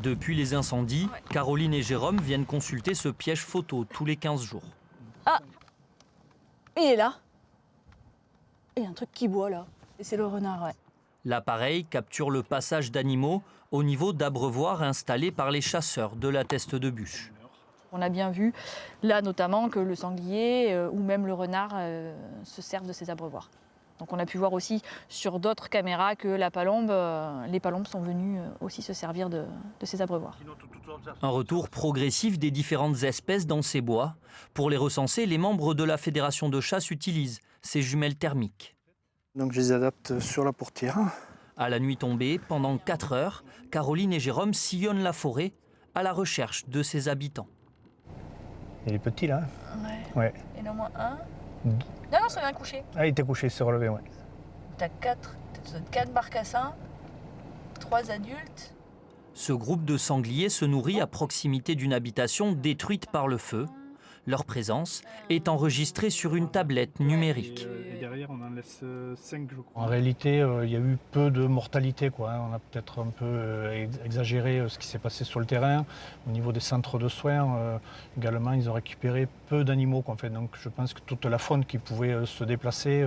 Depuis les incendies, Caroline et Jérôme viennent consulter ce piège photo tous les 15 jours. Ah, il est là. Il y a un truc qui boit là. Et c'est le renard, ouais. L'appareil capture le passage d'animaux au niveau d'abreuvoirs installés par les chasseurs de la Teste de Bûche. On a bien vu, là notamment, que le sanglier ou même le renard se servent de ces abreuvoirs. Donc on a pu voir aussi sur d'autres caméras que les palombes sont venues aussi se servir de ces abreuvoirs. Un retour progressif des différentes espèces dans ces bois. Pour les recenser, les membres de la fédération de chasse utilisent ces jumelles thermiques. Donc je les adapte sur la portière. À la nuit tombée, pendant 4 heures, Caroline et Jérôme sillonnent la forêt à la recherche de ses habitants. Il est petit là. Ouais. Il y en a au moins un. Non, ça vient coucher. Ah, il était couché, il s'est relevé, ouais. T'as 4 barcassins, 3 adultes. Ce groupe de sangliers se nourrit à proximité d'une habitation détruite par le feu. Leur présence est enregistrée sur une tablette numérique. Et derrière, on en laisse 5, je crois. En réalité, il y a eu peu de mortalité, quoi. On a peut-être un peu exagéré ce qui s'est passé sur le terrain. Au niveau des centres de soins, également, ils ont récupéré peu d'animaux, quoi, en fait. Donc je pense que toute la faune qui pouvait se déplacer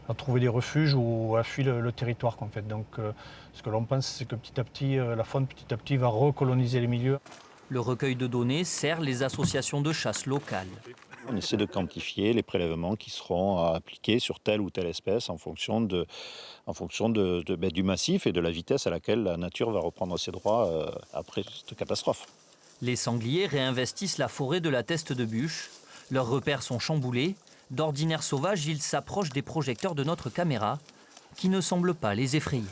a trouvé des refuges ou a fui le territoire, quoi, en fait. Donc ce que l'on pense, c'est que petit à petit, la faune petit à petit va recoloniser les milieux. Le recueil de données sert les associations de chasse locales. On essaie de quantifier les prélèvements qui seront appliqués sur telle ou telle espèce en fonction du massif et de la vitesse à laquelle la nature va reprendre ses droits après cette catastrophe. Les sangliers réinvestissent la forêt de la Teste de Bûche. Leurs repères sont chamboulés. D'ordinaire sauvage, ils s'approchent des projecteurs de notre caméra, qui ne semblent pas les effrayer.